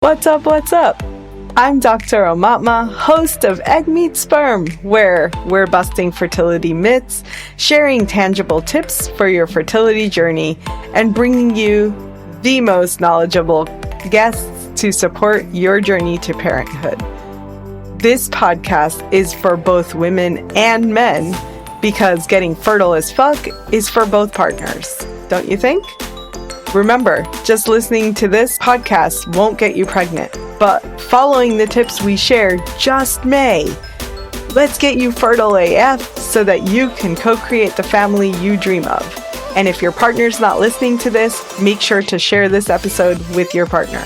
What's up, what's up? I'm Dr. Omatma, host of Egg Meets Sperm, where we're busting fertility myths, sharing tangible tips for your fertility journey, and bringing you the most knowledgeable guests to support your journey to parenthood. This podcast is for both women and men because getting fertile as fuck is for both partners, don't you think? Remember, just listening to this podcast won't get you pregnant, but following the tips we share just may. Let's get you fertile AF so that you can co-create the family you dream of. And if your partner's not listening to this, make sure to share this episode with your partner.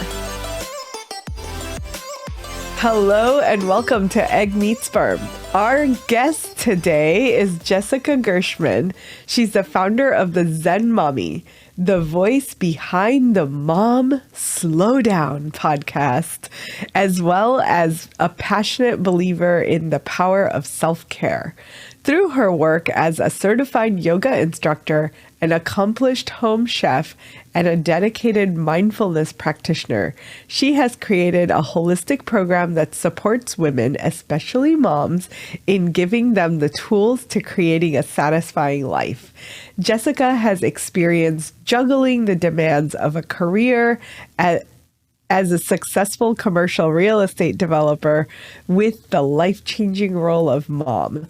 Hello and welcome to Egg Meets Sperm. Our guest today is Jessica Gershman. She's the founder of the Zen Mommy, the voice behind the Mom Slow Down podcast, as well as a passionate believer in the power of self-care. Through her work as a certified yoga instructor, an accomplished home chef, and a dedicated mindfulness practitioner, she has created a holistic program that supports women, especially moms, in giving them the tools to creating a satisfying life. Jessica has experienced juggling the demands of a career as a successful commercial real estate developer with the life-changing role of mom.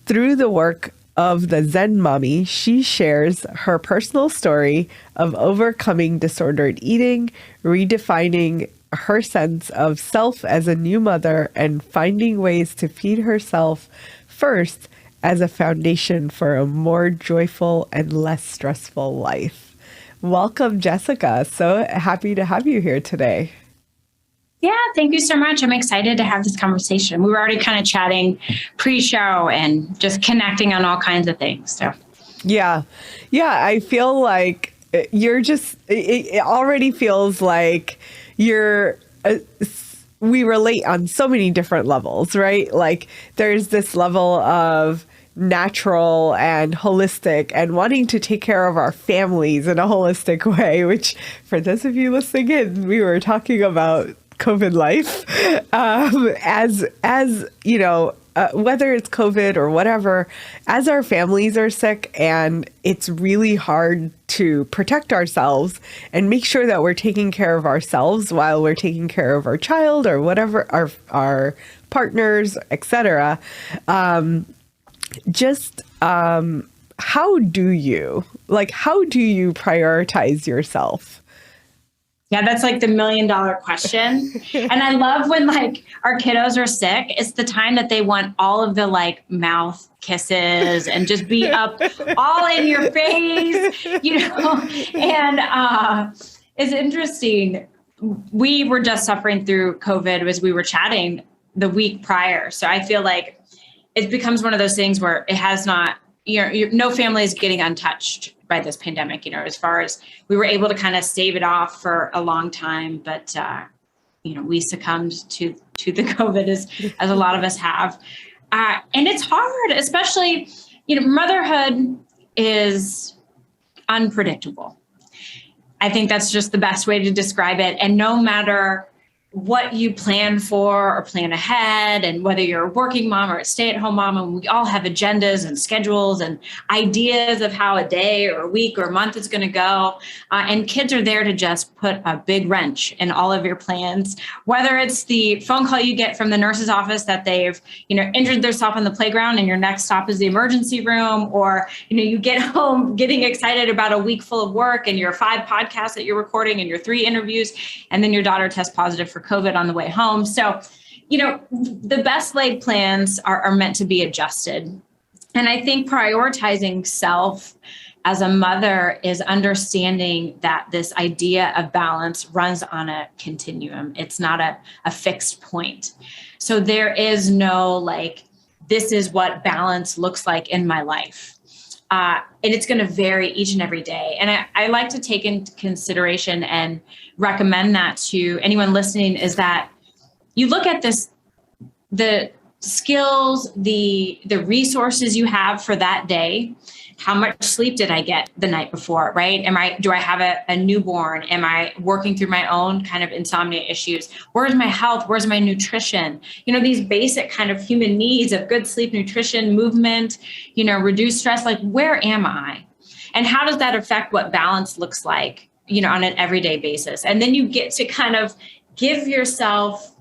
Through the work of the Zen Mommy, she shares her personal story of overcoming disordered eating, redefining her sense of self as a new mother, and finding ways to feed herself first as a foundation for a more joyful and less stressful life. Welcome, Jessica. So happy to have you here today. Yeah, thank you so much. I'm excited to have this conversation. We were already kind of chatting pre-show and just connecting on all kinds of things. So, yeah, I feel like it already feels like we relate on so many different levels, right? Like there's this level of natural and holistic and wanting to take care of our families in a holistic way, which for those of you listening in, we were talking about COVID life, as you know, whether it's COVID or whatever, as our families are sick and it's really hard to protect ourselves and make sure that we're taking care of ourselves while we're taking care of our child or whatever, our partners, etc. How do you prioritize yourself? yeah, that's like the $1 million question. And I love when like our kiddos are sick. It's the time that they want all of the like mouth kisses and just be up all in your face, you know? And it's interesting. We were just suffering through COVID as we were chatting the week prior. So I feel like it becomes one of those things where it has not, no family is getting untouched by this pandemic, as far as we were able to kind of stave it off for a long time, but, we succumbed to the COVID as a lot of us have. And it's hard, especially, motherhood is unpredictable. I think that's just the best way to describe it. And no matter what you plan for or plan ahead, and whether you're a working mom or a stay-at-home mom, and we all have agendas and schedules and ideas of how a day or a week or a month is going to go. And kids are there to just put a big wrench in all of your plans, whether it's the phone call you get from the nurse's office that they've, injured themselves on the playground and your next stop is the emergency room, or, you get home getting excited about a week full of work and your 5 podcasts that you're recording and your 3 interviews, and then your daughter tests positive for COVID on the way home. So, the best laid plans are meant to be adjusted. And I think prioritizing self as a mother is understanding that this idea of balance runs on a continuum. It's not a fixed point. So there is no like, this is what balance looks like in my life. And it's going to vary each and every day. And I like to take into consideration and recommend that to anyone listening, is that you look at this, the skills, the resources you have for that day. How much sleep did I get the night before, right? Do I have a newborn? Am I working through my own kind of insomnia issues? Where's my health? Where's my nutrition? These basic kind of human needs of good sleep, nutrition, movement, reduce stress, like where am I? And how does that affect what balance looks like, on an everyday basis? And then you get to kind of give yourself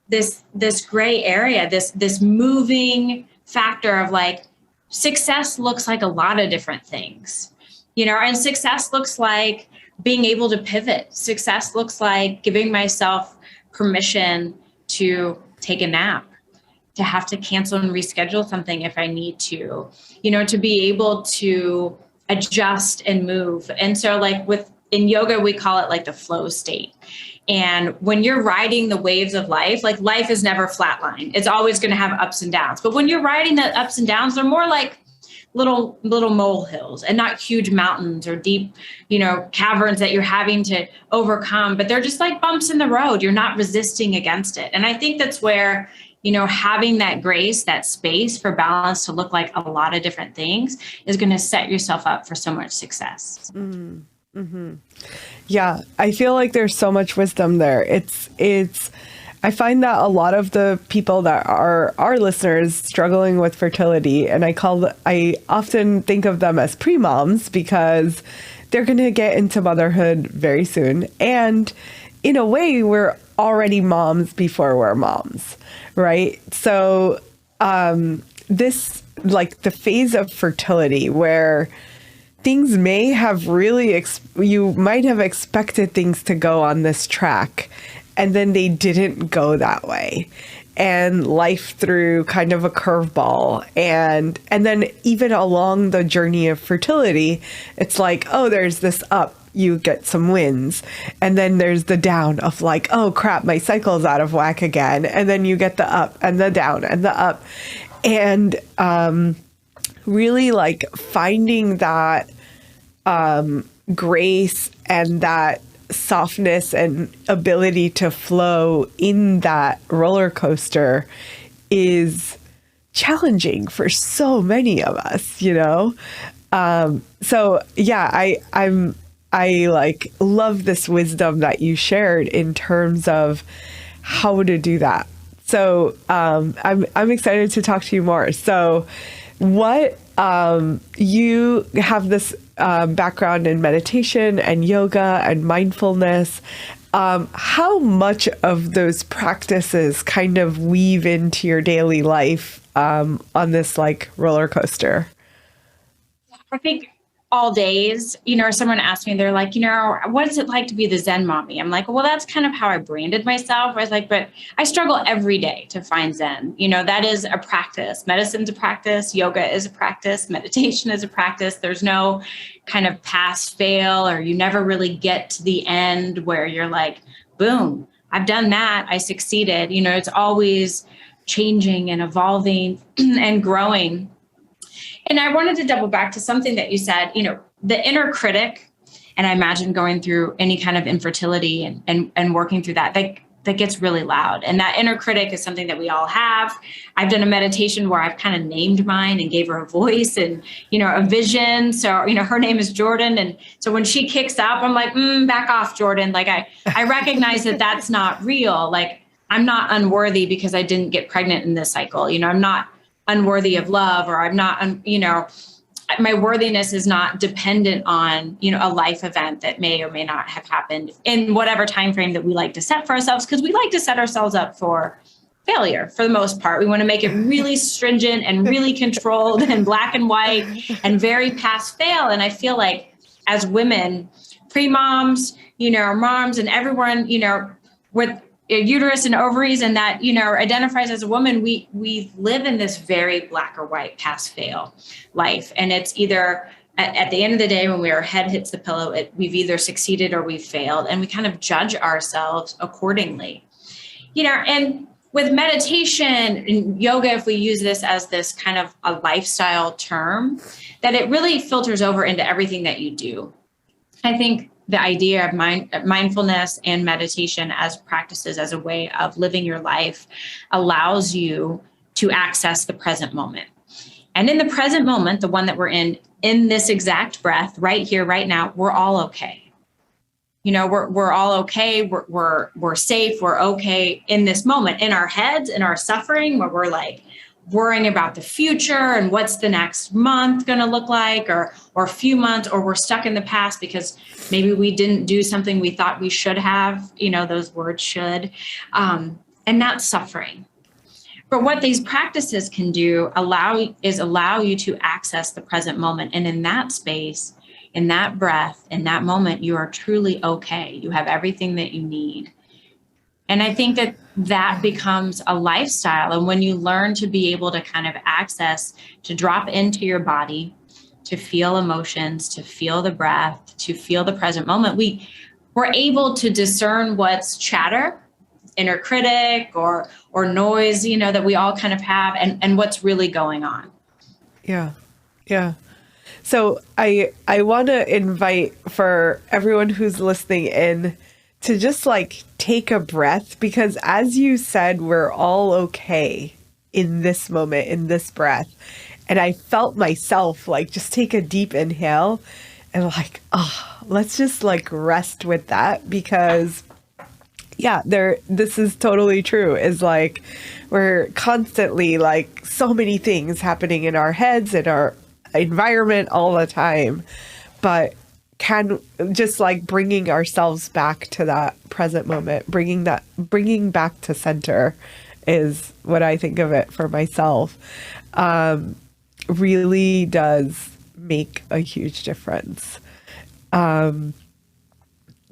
this gray area, this moving factor of like, success looks like a lot of different things, and success looks like being able to pivot. Success looks like giving myself permission to take a nap, to have to cancel and reschedule something if I need to, to be able to adjust and move. And so like in yoga, we call it like the flow state. And when you're riding the waves of life, like life is never flatline. It's always going to have ups and downs. But when you're riding the ups and downs, they're more like little molehills and not huge mountains or deep, caverns that you're having to overcome. But they're just like bumps in the road. You're not resisting against it. And I think that's where, having that grace, that space for balance to look like a lot of different things is going to set yourself up for so much success. Mm. Mm-hmm. Yeah, I feel like there's so much wisdom there. I find that a lot of the people that are our listeners struggling with fertility, and I often think of them as pre-moms because they're going to get into motherhood very soon. And in a way, we're already moms before we're moms, right? So this, like the phase of fertility where things may have really, you might have expected things to go on this track, and then they didn't go that way. And life threw kind of a curveball. And then even along the journey of fertility, it's like, oh, there's this up, you get some wins. And then there's the down of like, oh crap, my cycle's out of whack again. And then you get the up and the down and the up. And really like finding that grace and that softness and ability to flow in that roller coaster is challenging for so many of us, so yeah, I like love this wisdom that you shared in terms of how to do that. So I'm excited to talk to you more. So what you have this background in meditation and yoga and mindfulness. How much of those practices kind of weave into your daily life on this like roller coaster? I think all days, or someone asked me, they're like, what is it like to be the Zen mommy? I'm like, well, that's kind of how I branded myself. I was like, but I struggle every day to find Zen. That is a practice. Medicine's a practice. Yoga is a practice. Meditation is a practice. There's no kind of pass fail, or you never really get to the end where you're like, boom, I've done that. I succeeded. It's always changing and evolving and growing. And I wanted to double back to something that you said, the inner critic, and I imagine going through any kind of infertility and working through that gets really loud. And that inner critic is something that we all have. I've done a meditation where I've kind of named mine and gave her a voice and, a vision. So, her name is Jordan. And so when she kicks up, I'm like, back off, Jordan. Like I recognize that that's not real. Like I'm not unworthy because I didn't get pregnant in this cycle. I'm not unworthy of love, or I'm not, my worthiness is not dependent on, a life event that may or may not have happened in whatever time frame that we like to set for ourselves, because we like to set ourselves up for failure for the most part. We want to make it really stringent and really controlled and black and white and very pass fail. And I feel like as women, pre-moms, moms and everyone, with uterus and ovaries and that, identifies as a woman, we live in this very black or white pass fail life. And it's either at the end of the day, when our head hits the pillow, we've either succeeded or we've failed, and we kind of judge ourselves accordingly. And with meditation and yoga, if we use this as this kind of a lifestyle term, that it really filters over into everything that you do. I think the idea of mindfulness and meditation as practices, as a way of living your life, allows you to access the present moment. And in the present moment, the one that we're in this exact breath, right here, right now, we're all okay. We're all okay. We're safe. We're okay in this moment, in our heads, in our suffering, where we're like worrying about the future and what's the next month going to look like, or a few months, or we're stuck in the past because maybe we didn't do something we thought we should have, those words should, and that's suffering. But what these practices can do allow you to access the present moment. And in that space, in that breath, in that moment, you are truly okay. You have everything that you need. And I think that becomes a lifestyle. And when you learn to be able to kind of access, to drop into your body, to feel emotions, to feel the breath, to feel the present moment, we're able to discern what's chatter, inner critic, or noise, that we all kind of have, and what's really going on. Yeah. Yeah. So I want to invite for everyone who's listening in to just like take a breath, because as you said, we're all okay in this moment, in this breath. And I felt myself like just take a deep inhale and like, let's just like rest with that, because yeah, this is totally true. Is like we're constantly like so many things happening in our heads, in our environment all the time, but can just like bringing ourselves back to that present moment, bringing back to center is what I think of it for myself. Really does make a huge difference.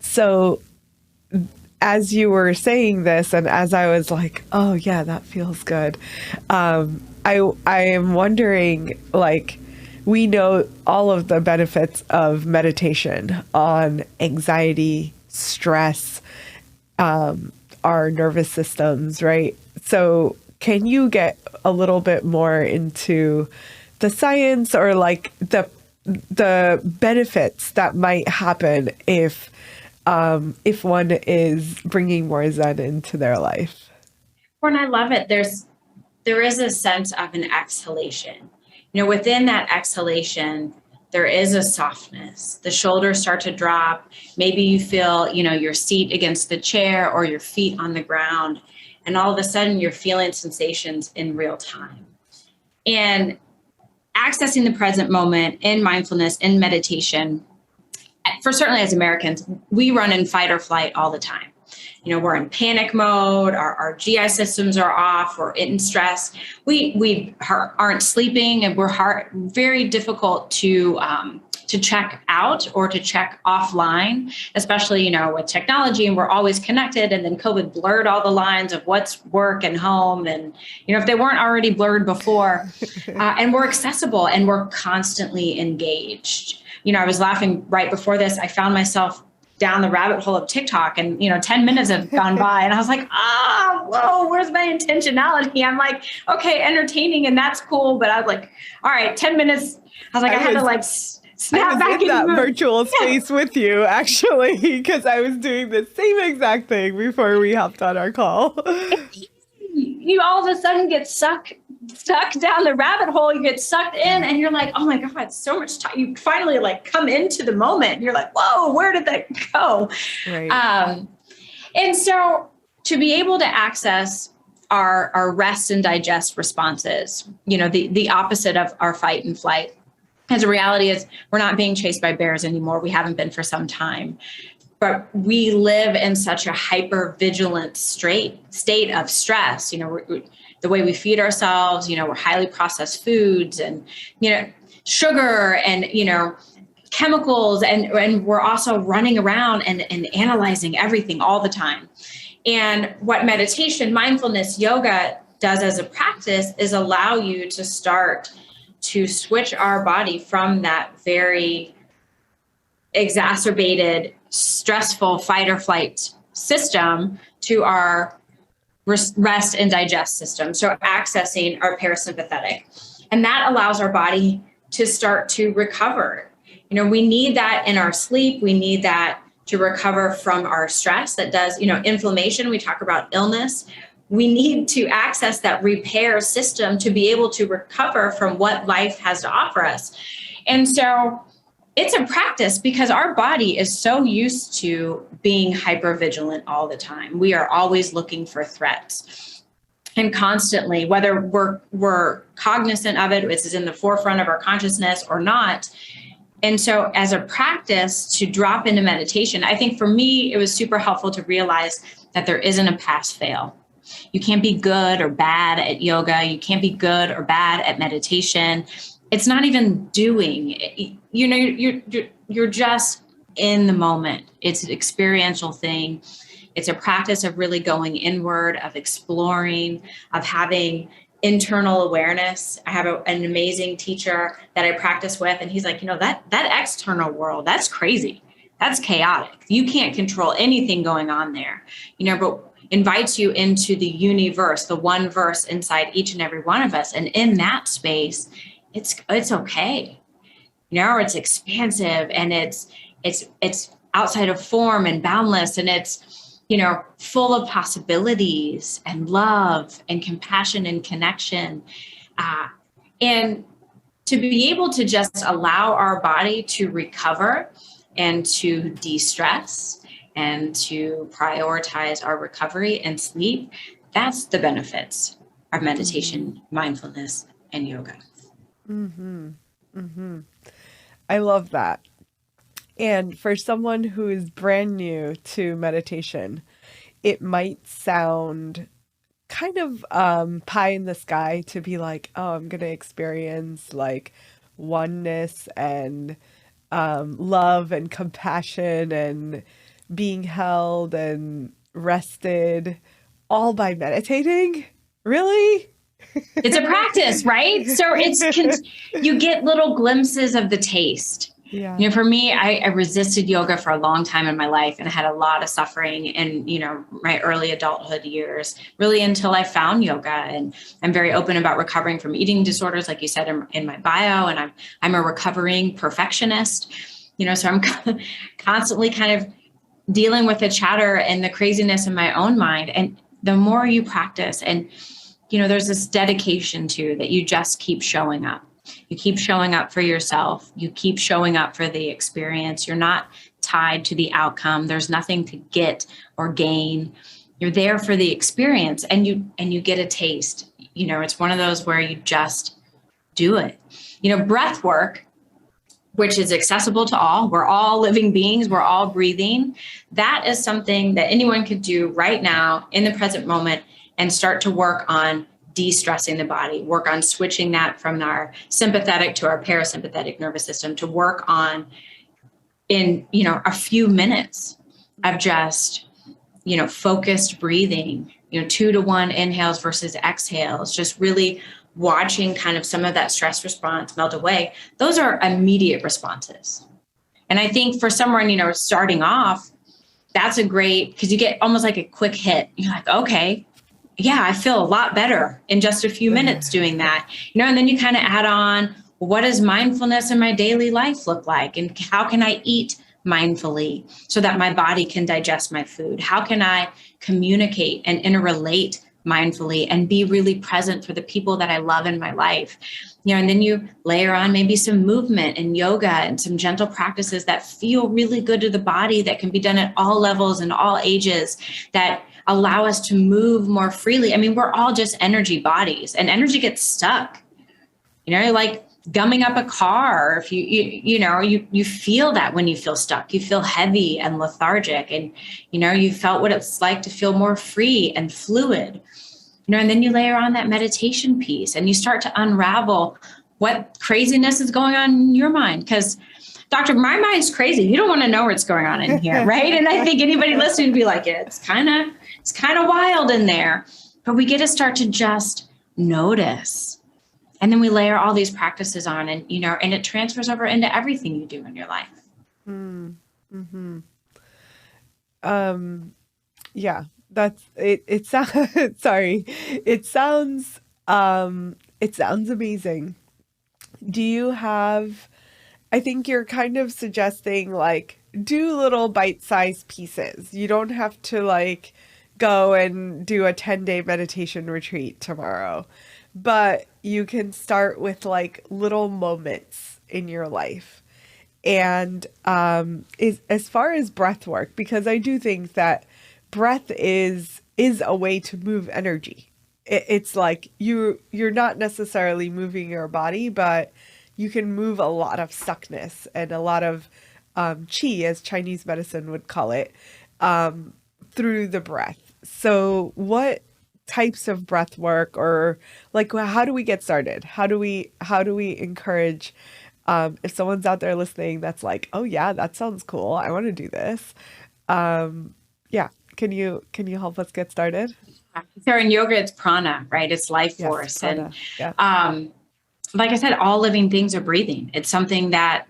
So as you were saying this, and as I was like, oh yeah, that feels good. I am wondering, like, we know all of the benefits of meditation on anxiety, stress, our nervous systems, right? So can you get a little bit more into the science, or like the benefits that might happen if one is bringing more Zen into their life? Well, and I love it. There is a sense of an exhalation. Within that exhalation, there is a softness. The shoulders start to drop. Maybe you feel, your seat against the chair or your feet on the ground. And all of a sudden you're feeling sensations in real time. And accessing the present moment in mindfulness, in meditation, for certainly as Americans, we run in fight or flight all the time. We're in panic mode, our GI systems are off, we're in stress, we aren't sleeping, and we're very difficult to check out or to check offline, especially, with technology, and we're always connected. And then COVID blurred all the lines of what's work and home. And, if they weren't already blurred before, and we're accessible and we're constantly engaged. I was laughing right before this. I found myself down the rabbit hole of TikTok, and 10 minutes have gone by, and I was like, whoa, where's my intentionality? I'm like, okay, entertaining, and that's cool, but I was like, all right, 10 minutes. I was like, I had to like snap back in that the virtual space with you, actually, because I was doing the same exact thing before we hopped on our call. You all of a sudden get stuck down the rabbit hole, you get sucked in, and you're like, oh my God, so much time. You finally like come into the moment. You're like, whoa, where did that go? Right. And so to be able to access our rest and digest responses, the opposite of our fight and flight, as the reality is we're not being chased by bears anymore. We haven't been for some time. But we live in such a hyper-vigilant state of stress. The way we feed ourselves, we're highly processed foods and, sugar and, chemicals. And we're also running around and analyzing everything all the time. And what meditation, mindfulness, yoga does as a practice is allow you to start to switch our body from that very exacerbated, stressful fight or flight system to our rest and digest system. So accessing our parasympathetic. And that allows our body to start to recover. We need that in our sleep. We need that to recover from our stress that does, inflammation. We talk about illness. we need to access that repair system to be able to recover from what life has to offer us. And so it's a practice because our body is so used to being hypervigilant all the time. We are always looking for threats. And constantly, whether we're cognizant of it, it's in the forefront of our consciousness or not. And so as a practice to drop into meditation, I think for me, it was super helpful to realize that there isn't a pass fail. You can't be good or bad at yoga. You can't be good or bad at meditation. It's not even doing, you know, you're just in the moment. It's an experiential thing. It's a practice of really going inward, of exploring, of having internal awareness. I have an amazing teacher that I practice with, and he's like, you know, that external world, that's crazy. That's chaotic. You can't control anything going on there, you know, but invites you into the universe, the one verse inside each and every one of us. And in that space, it's okay, you know, or it's expansive and it's outside of form and boundless, and it's, you know, full of possibilities and love and compassion and connection. And to be able to just allow our body to recover and to de-stress and to prioritize our recovery and sleep, that's the benefits of meditation, mindfulness, and yoga. Mm-hmm. Mm-hmm. I love that. And for someone who is brand new to meditation, it might sound kind of pie in the sky to be like, oh, I'm going to experience like oneness and love and compassion and being held and rested all by meditating. Really? It's a practice, right? So you get little glimpses of the taste. Yeah. You know, for me, I resisted yoga for a long time in my life, and I had a lot of suffering in, you know, my early adulthood years, really until I found yoga. And I'm very open about recovering from eating disorders, like you said in my bio, and I'm a recovering perfectionist, you know, so I'm constantly kind of dealing with the chatter and the craziness in my own mind. And the more you practice, and, you know, there's this dedication to that, you just keep showing up. You keep showing up for yourself. You keep showing up for the experience. You're not tied to the outcome. There's nothing to get or gain. You're there for the experience, and you get a taste. You know, it's one of those where you just do it. You know, breath work, which is accessible to all. We're all living beings. We're all breathing. That is something that anyone could do right now in the present moment and start to work on de-stressing the body, work on switching that from our sympathetic to our parasympathetic nervous system, to work on in, you know, a few minutes of just, you know, focused breathing, you know, 2-to-1 inhales versus exhales, just really watching kind of some of that stress response melt away. Those are immediate responses. And I think for someone, you know, starting off, that's a great, because you get almost like a quick hit. You're like, okay, yeah, I feel a lot better in just a few minutes doing that, you know, and then you kind of add on, well, what does mindfulness in my daily life look like? And how can I eat mindfully so that my body can digest my food? How can I communicate and interrelate mindfully and be really present for the people that I love in my life? You know, and then you layer on maybe some movement and yoga and some gentle practices that feel really good to the body, that can be done at all levels and all ages, that allow us to move more freely. I mean, we're all just energy bodies, and energy gets stuck, you know, like gumming up a car. If you feel that when you feel stuck, you feel heavy and lethargic, and, you know, you felt what it's like to feel more free and fluid, you know, and then you layer on that meditation piece and you start to unravel what craziness is going on in your mind. Because doctor, my mind's crazy. You don't want to know what's going on in here, right? And I think anybody listening would be like, it's kind of wild in there. But we get to start to just notice. And then we layer all these practices on, and, you know, and it transfers over into everything you do in your life. Mm-hmm. Yeah, that's it. It sounds, sorry. It sounds amazing. Do you have, I think you're kind of suggesting like do little bite-sized pieces. You don't have to like go and do a 10-day meditation retreat tomorrow. But you can start with like little moments in your life. And as far as breath work, because I do think that breath is a way to move energy. It's like you're not necessarily moving your body, but you can move a lot of stuckness and a lot of qi, as Chinese medicine would call it, through the breath. So what types of breath work, or like how do we get started? How do we encourage if someone's out there listening that's like, oh yeah, that sounds cool, I want to do this. Yeah, can you help us get started? So in yoga, it's prana, right? It's life Yes, force. prana. And Yeah. like I said, all living things are breathing. It's something that,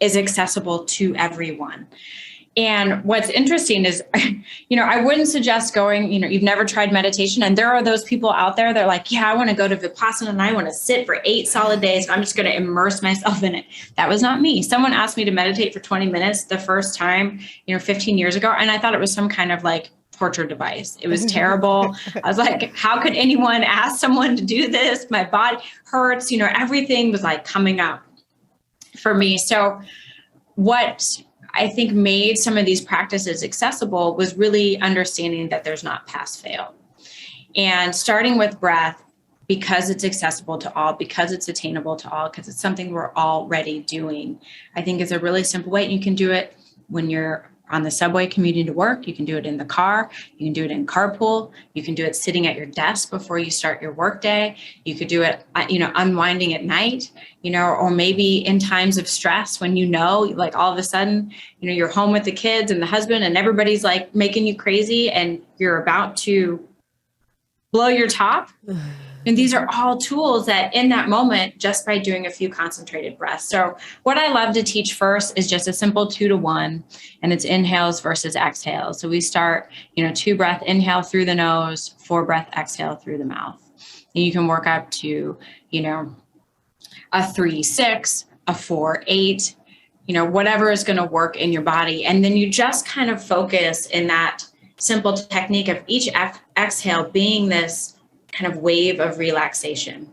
is accessible to everyone. And what's interesting is, I wouldn't suggest going, you've never tried meditation. And there are those people out there that are like, yeah, I want to go to Vipassana and I want to sit for 8 solid days. I'm just going to immerse myself in it. That was not me. Someone asked me to meditate for 20 minutes the first time, 15 years ago. And I thought it was some kind of like torture device. It was terrible. I was like, how could anyone ask someone to do this? My body hurts, everything was like coming up for me. So what I think made some of these practices accessible was really understanding that there's not pass fail. And starting with breath, because it's accessible to all, because it's attainable to all, because it's something we're already doing, I think is a really simple way. You can do it when you're on the subway commuting to work. You can do it in the car. You can do it in carpool. You can do it sitting at your desk before you start your workday. You could do it, unwinding at night, or maybe in times of stress when, like all of a sudden, you're home with the kids and the husband and everybody's like making you crazy and you're about to blow your top. And these are all tools that in that moment, just by doing a few concentrated breaths. So what I love to teach first is just a simple 2-to-1, and it's inhales versus exhales. So we start, 2 breath inhale through the nose, 4 breath exhale through the mouth. And you can work up to, a 3-6, a 4-8, whatever is going to work in your body. And then you just kind of focus in that simple technique of each exhale being this kind of wave of relaxation.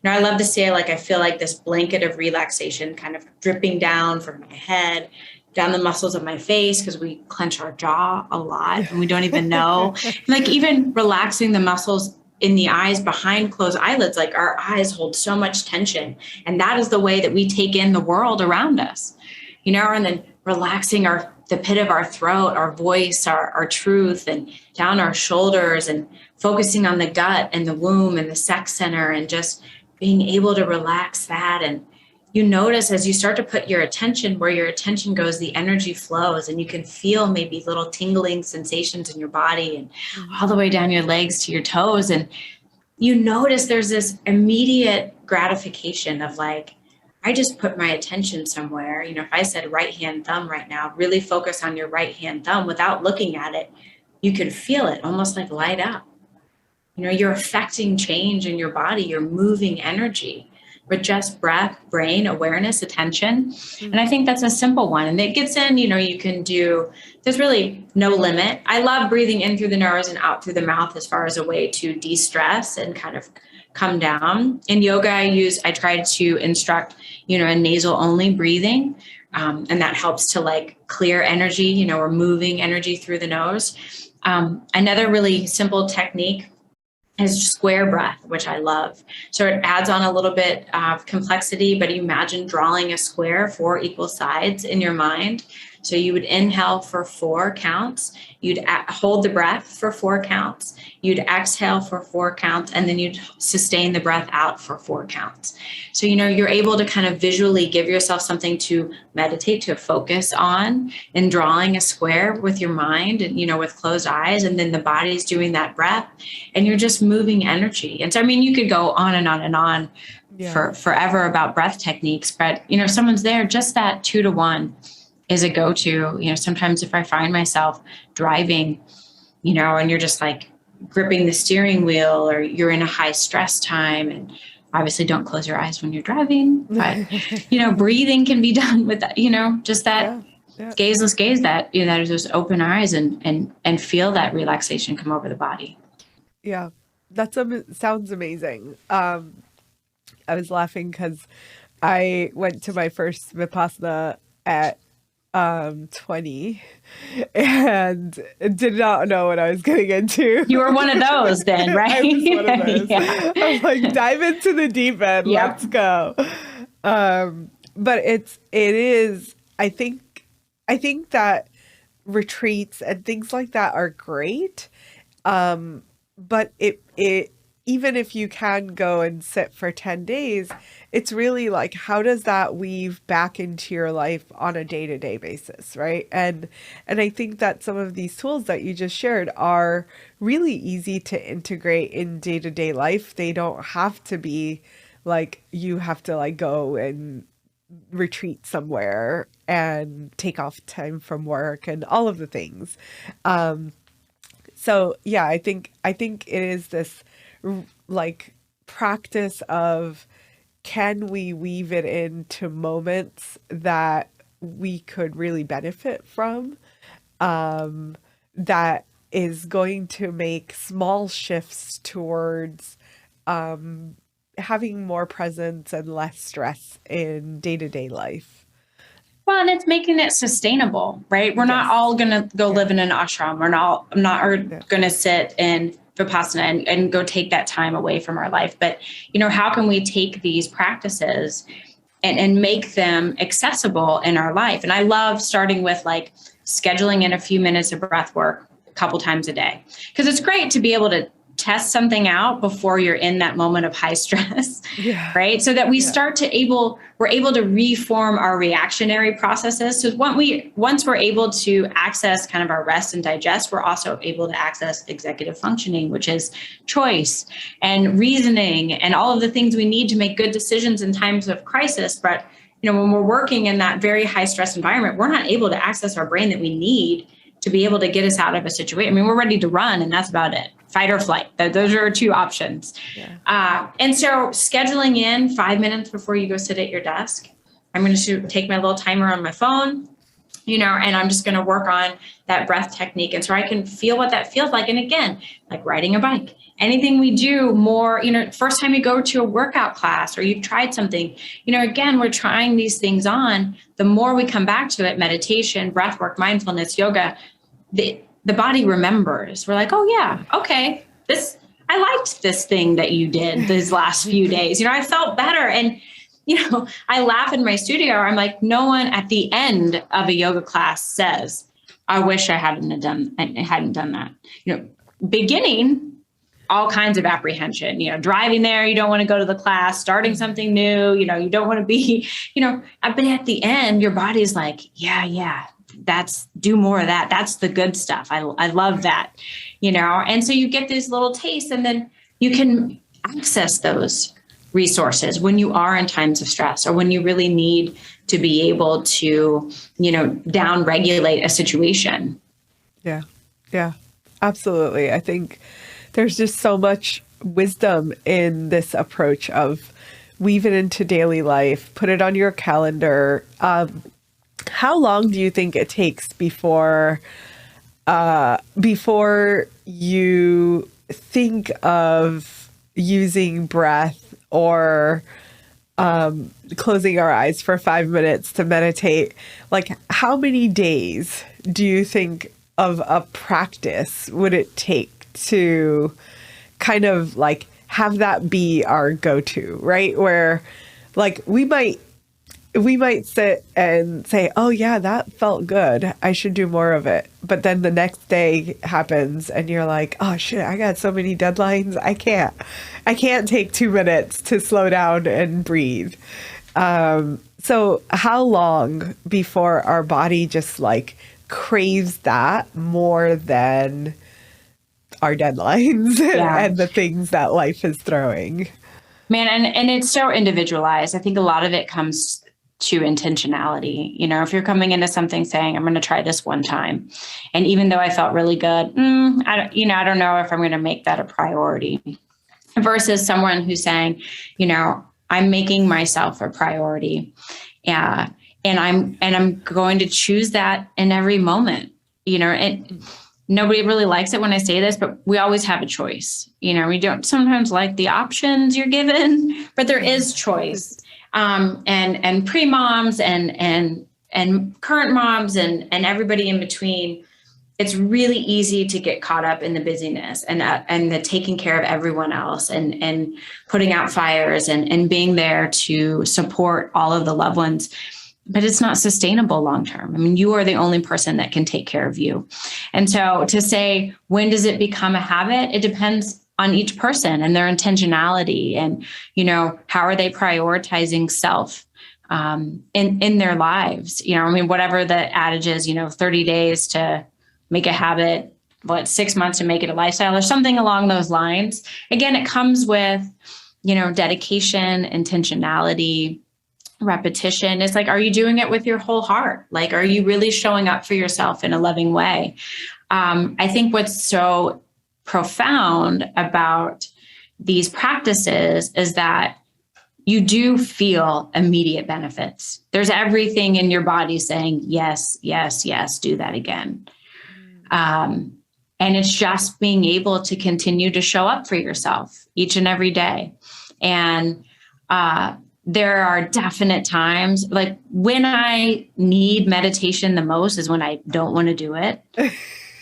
I love to say, like, I feel like this blanket of relaxation kind of dripping down from my head, down the muscles of my face, because we clench our jaw a lot and we don't even know. Like even relaxing the muscles in the eyes behind closed eyelids, like our eyes hold so much tension. And that is the way that we take in the world around us, and then relaxing the pit of our throat, our voice, our truth, and down our shoulders, and focusing on the gut and the womb and the sex center, and just being able to relax that. And you notice as you start to put your attention where your attention goes, the energy flows, and you can feel maybe little tingling sensations in your body and all the way down your legs to your toes. And you notice there's this immediate gratification of like, I just put my attention somewhere. If I said right hand thumb right now, really focus on your right hand thumb without looking at it, you could feel it almost like light up. You're affecting change in your body. You're moving energy with just breath, brain, awareness, attention. And I think that's a simple one. And it gets in, you can do, there's really no limit. I love breathing in through the nose and out through the mouth as far as a way to de-stress and kind of come down. In yoga, I try to instruct, a nasal only breathing. And that helps to like clear energy, we're moving energy through the nose. Another really simple technique is square breath, which I love. So it adds on a little bit of complexity, but imagine drawing a square 4 equal sides in your mind. So you would inhale for 4 counts, you'd hold the breath for 4 counts, you'd exhale for 4 counts, and then you'd sustain the breath out for 4 counts. So, you're able to kind of visually give yourself something to meditate, to focus on, and drawing a square with your mind and, with closed eyes, and then the body's doing that breath, and you're just moving energy. And so, you could go on and on and on for forever about breath techniques, but, if someone's there, just that 2-to-1 is a go-to. Sometimes if I find myself driving, and you're just like gripping the steering wheel, or you're in a high stress time, and obviously don't close your eyes when you're driving, but, breathing can be done with that, just that Yeah. let's gaze that, that is just open eyes and feel that relaxation come over the body. Yeah. Sounds amazing. I was laughing because I went to my first Vipassana at 20 and did not know what I was getting into. You were one of those then, right? I was one of those. Yeah. I'm like, dive into the deep end. Yep. Let's go. But it is, I think that retreats and things like that are great. But it even if you can go and sit for 10 days, it's really like, how does that weave back into your life on a day-to-day basis, right? And I think that some of these tools that you just shared are really easy to integrate in day-to-day life. They don't have to be like you have to like go and retreat somewhere and take off time from work and all of the things. So yeah, I think it is this like practice of, can we weave it into moments that we could really benefit from, that is going to make small shifts towards having more presence and less stress in day-to-day life. Well, and it's making it sustainable, right? We're not all going to go live in an ashram. I'm not going to sit in Vipassana and go take that time away from our life. But, how can we take these practices and make them accessible in our life? And I love starting with like scheduling in a few minutes of breath work a couple times a day, because it's great to be able to test something out before you're in that moment of high stress, right? So that we we're able to reform our reactionary processes. So once we're able to access kind of our rest and digest, we're also able to access executive functioning, which is choice and reasoning and all of the things we need to make good decisions in times of crisis. But, when we're working in that very high stress environment, we're not able to access our brain that we need to be able to get us out of a situation. I mean, we're ready to run and that's about it. Fight or flight. Those are two options. Yeah. And so scheduling in 5 minutes before you go sit at your desk, I'm going to take my little timer on my phone, and I'm just going to work on that breath technique. And so I can feel what that feels like. And again, like riding a bike, anything we do more, first time you go to a workout class or you've tried something, again, we're trying these things on. The more we come back to it, meditation, breath work, mindfulness, yoga, the body remembers. We're like, oh yeah, okay, I liked this thing that you did these last few days. I felt better. And, I laugh in my studio. I'm like, no one at the end of a yoga class says, I wish I hadn't done that. Beginning, all kinds of apprehension, driving there, you don't want to go to the class, starting something new, you don't want to be, but at the end, your body's like, yeah, do more of that. That's the good stuff. I love that, and so you get these little tastes and then you can access those resources when you are in times of stress or when you really need to be able to, down regulate a situation. Yeah, absolutely. I think there's just so much wisdom in this approach of weave it into daily life, put it on your calendar. How long do you think it takes before you think of using breath or closing our eyes for 5 minutes to meditate? Like, how many days do you think of a practice would it take to kind of like have that be our go-to, right? Where like we might sit and say, oh yeah, that felt good, I should do more of it. But then the next day happens and you're like, oh shit, I got so many deadlines. I can't take 2 minutes to slow down and breathe. So how long before our body just like craves that more than our deadlines and the things that life is throwing? Man, and it's so individualized. I think a lot of it comes to intentionality. If you're coming into something saying, I'm going to try this one time, and even though I felt really good, I don't know if I'm going to make that a priority, versus someone who's saying, I'm making myself a priority. And I'm going to choose that in every moment, and nobody really likes it when I say this, but we always have a choice. We don't sometimes like the options you're given, but there is choice. And pre-moms and current moms and everybody in between, it's really easy to get caught up in the busyness and the taking care of everyone else and putting out fires and being there to support all of the loved ones. But it's not sustainable long term. I mean, you are the only person that can take care of you. And so to say, when does it become a habit? It depends on each person and their intentionality and, how are they prioritizing self in their lives? Whatever the adage is, 30 days to make a habit, 6 months to make it a lifestyle or something along those lines. Again, it comes with, dedication, intentionality, repetition. It's like, are you doing it with your whole heart? Like, are you really showing up for yourself in a loving way? I think what's so profound about these practices is that you do feel immediate benefits. There's everything in your body saying, yes, yes, yes, do that again. And it's just being able to continue to show up for yourself each and every day. And, there are definite times, like when I need meditation the most is when I don't want to do it,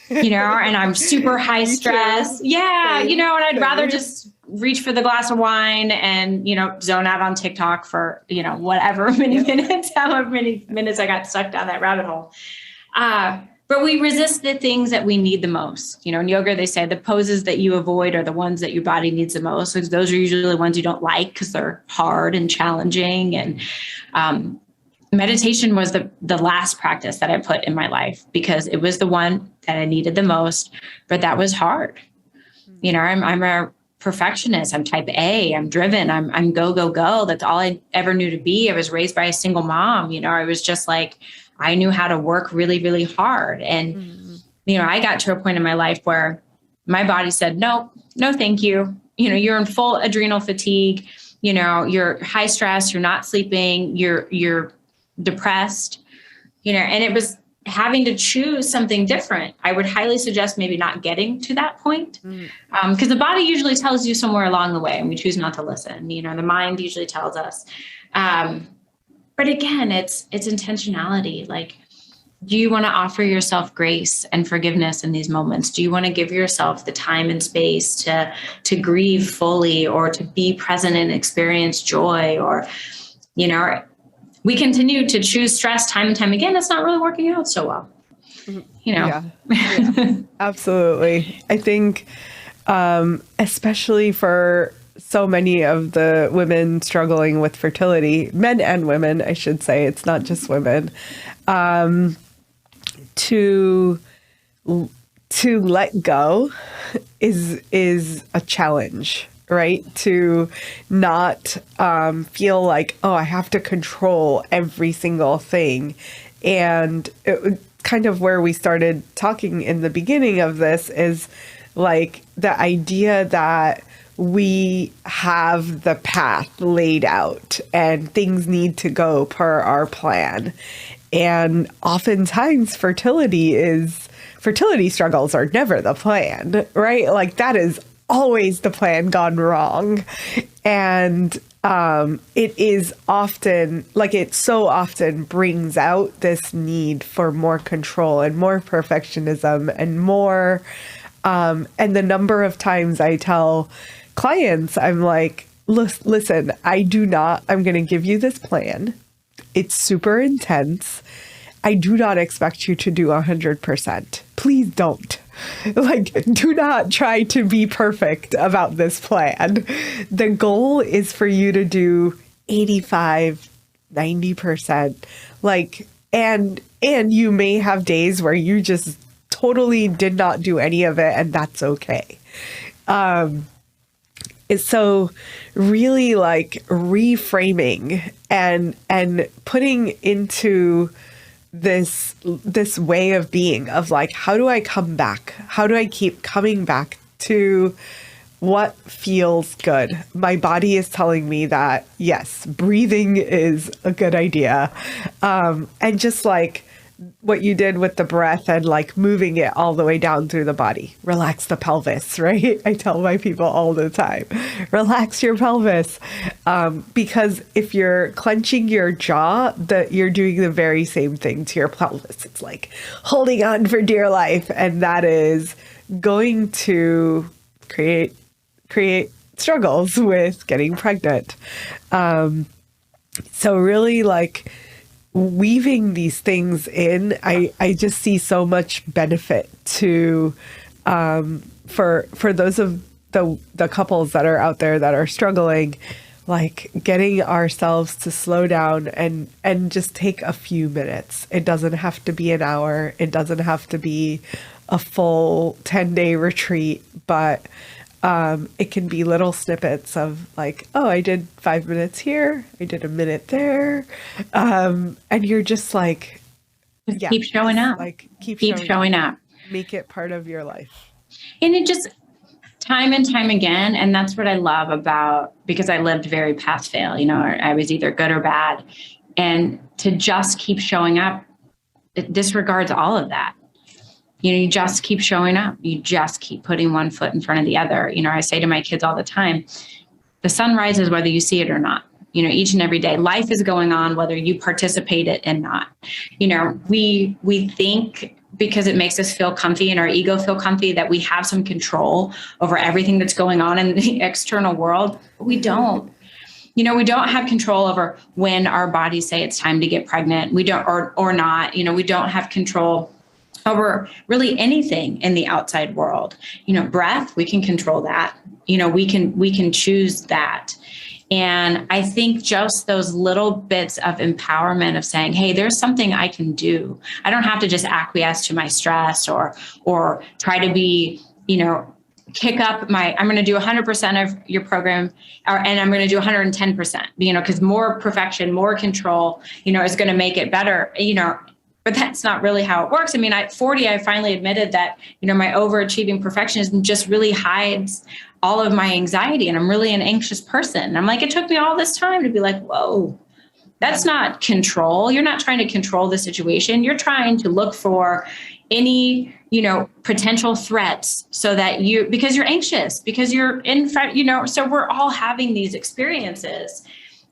and I'm super high stress. Yeah. And I'd rather just reach for the glass of wine and, zone out on TikTok for, whatever many minutes, however many minutes I got stuck down that rabbit hole. But we resist the things that we need the most. In yoga, they say the poses that you avoid are the ones that your body needs the most. Because those are usually the ones you don't like because they're hard and challenging. And meditation was the last practice that I put in my life because it was the one that I needed the most. But that was hard. I'm a perfectionist. I'm type A. I'm driven. I'm go, go, go. That's all I ever knew to be. I was raised by a single mom. I was just like, I knew how to work really, really hard. And, I got to a point in my life where my body said, no, thank you. You're in full adrenal fatigue. You're high stress. You're not sleeping. You're depressed, and it was having to choose something different. I would highly suggest maybe not getting to that point because the body usually tells you somewhere along the way and we choose not to listen. The mind usually tells us. But again, it's intentionality. Like, do you want to offer yourself grace and forgiveness in these moments? Do you want to give yourself the time and space to grieve fully or to be present and experience joy? Or, we continue to choose stress time and time again. It's not really working out so well. Yeah, absolutely. I think, especially for so many of the women struggling with fertility, men and women, I should say, it's not just women, to let go is a challenge, right? To not feel like, oh, I have to control every single thing. And kind of where we started talking in the beginning of this is like the idea that we have the path laid out and things need to go per our plan. And oftentimes fertility struggles are never the plan, right? Like that is always the plan gone wrong. And it is often, like it so often brings out this need for more control and more perfectionism and more, and the number of times I tell clients, I'm like, listen, I'm going to give you this plan. It's super intense. I do not expect you to do 100%. Please don't. Like, do not try to be perfect about this plan. The goal is for you to do 85, 90%. Like, and you may have days where you just totally did not do any of it, and that's okay. So really like reframing and putting into this way of being of like, how do I come back? How do I keep coming back to what feels good. My body is telling me that, yes, breathing is a good idea. And just like what you did with the breath and like moving it all the way down through the body. Relax the pelvis, right? I tell my people all the time, relax your pelvis. Because if you're clenching your jaw, that you're doing the very same thing to your pelvis. It's like holding on for dear life. And that is going to create struggles with getting pregnant. So really like weaving these things in, I just see so much benefit to for those of the couples that are out there that are struggling, like getting ourselves to slow down and just take a few minutes. It doesn't have to be an hour. It doesn't have to be a full 10-day retreat, but it can be little snippets of like, oh, I did 5 minutes here, I did a minute there, and you're just like, yeah, keep showing up, like keep showing up, make it part of your life. And it just time and time again, and that's what I love about, because I lived very pass fail. I was either good or bad, and to just keep showing up, it disregards all of that. You just keep showing up. You just keep putting one foot in front of the other. I say to my kids all the time, the sun rises whether you see it or not. Each and every day, life is going on whether you participate it and not. We think because it makes us feel comfy and our ego feel comfy that we have some control over everything that's going on in the external world. We don't. We don't have control over when our bodies say it's time to get pregnant. We don't, or not. We don't have control over really anything in the outside world. Breath, we can control that. We can choose that. And I think just those little bits of empowerment of saying, hey, there's something I can do. I don't have to just acquiesce to my stress or try to be, kick up I'm going to do 100% of your program, and I'm going to do 110%, because more perfection, more control, is going to make it better, But that's not really how it works. At 40, I finally admitted that, my overachieving perfectionism just really hides all of my anxiety. And I'm really an anxious person. And I'm like, it took me all this time to be like, whoa, that's not control. You're not trying to control the situation. You're trying to look for any, potential threats so that because you're anxious, because you're in front, so we're all having these experiences.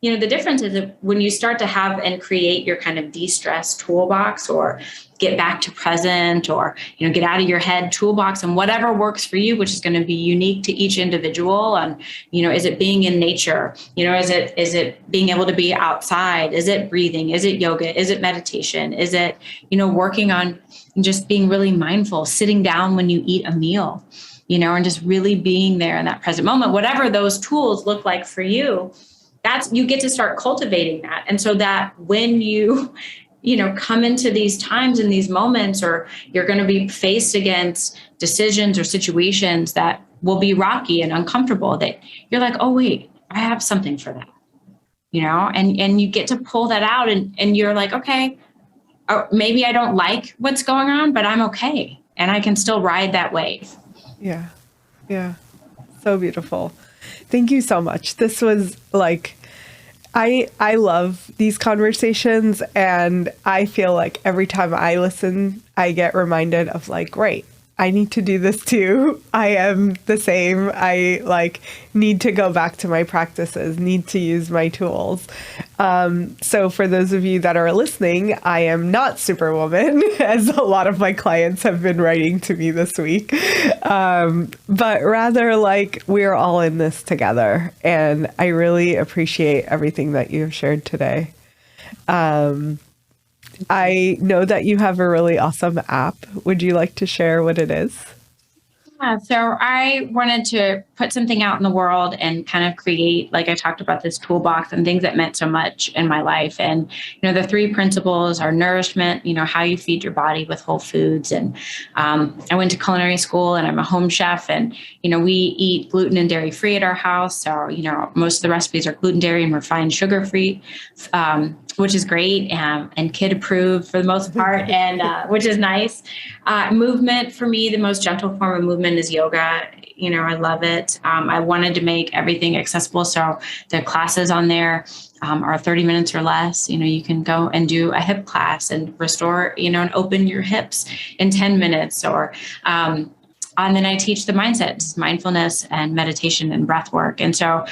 The difference is that when you start to have and create your kind of de-stress toolbox, or get back to present, or, get out of your head toolbox, and whatever works for you, which is going to be unique to each individual. And, is it being in nature? Is it being able to be outside? Is it breathing? Is it yoga? Is it meditation? Is it, working on just being really mindful, sitting down when you eat a meal, and just really being there in that present moment, whatever those tools look like for you. You get to start cultivating that. And so that when you come into these times and these moments, or you're going to be faced against decisions or situations that will be rocky and uncomfortable, that you're like, oh, wait, I have something for that, and you get to pull that out, and you're like, okay, maybe I don't like what's going on, but I'm okay. And I can still ride that wave. Yeah. Yeah. So beautiful. Thank you so much. This was like, I love these conversations, and I feel like every time I listen, I get reminded of like, great, I need to do this too. I am the same. I like need to go back to my practices, need to use my tools. So for those of you that are listening, I am not Superwoman, as a lot of my clients have been writing to me this week, but rather like we're all in this together. And I really appreciate everything that you've shared today. I know that you have a really awesome app. Would you like to share what it is? Yeah, so I wanted to put something out in the world and kind of create, like I talked about, this toolbox and things that meant so much in my life. And, the 3 principles are nourishment, how you feed your body with whole foods. And I went to culinary school, and I'm a home chef, and, we eat gluten and dairy free at our house. So, most of the recipes are gluten, dairy, and refined sugar free, which is great, and kid approved for the most part, and which is nice. Movement, for me, the most gentle form of movement movement is yoga. I love it. I wanted to make everything accessible. So the classes on there are 30 minutes or less. You can go and do a hip class and restore, and open your hips in 10 minutes. Or, and then I teach the mindset, mindfulness and meditation and breath work. And so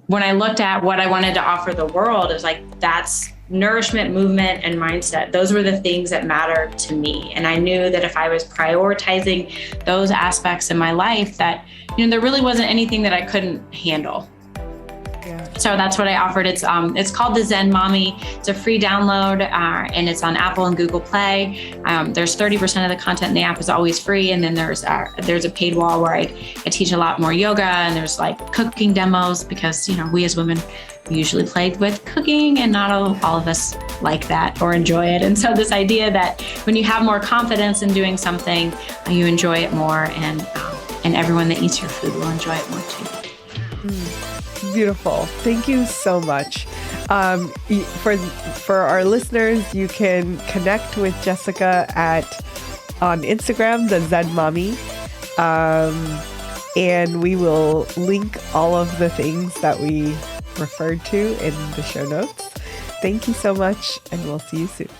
when I looked at what I wanted to offer the world, it was like, that's nourishment, movement, and mindset. Those were the things that mattered to me. And I knew that if I was prioritizing those aspects in my life, that, there really wasn't anything that I couldn't handle. Yeah. So that's what I offered. It's called the Zen Mommy. It's a free download, and it's on Apple and Google Play. There's 30% of the content in the app is always free, and then there's a paid wall where I teach a lot more yoga, and there's like cooking demos, because we as women usually play with cooking, and not all of us like that or enjoy it. And so this idea that when you have more confidence in doing something, you enjoy it more, and everyone that eats your food will enjoy it more too. Beautiful. Thank you so much. For our listeners, you can connect with Jessica on Instagram, the Zen Mommy. And we will link all of the things that we referred to in the show notes. Thank you so much, and we'll see you soon.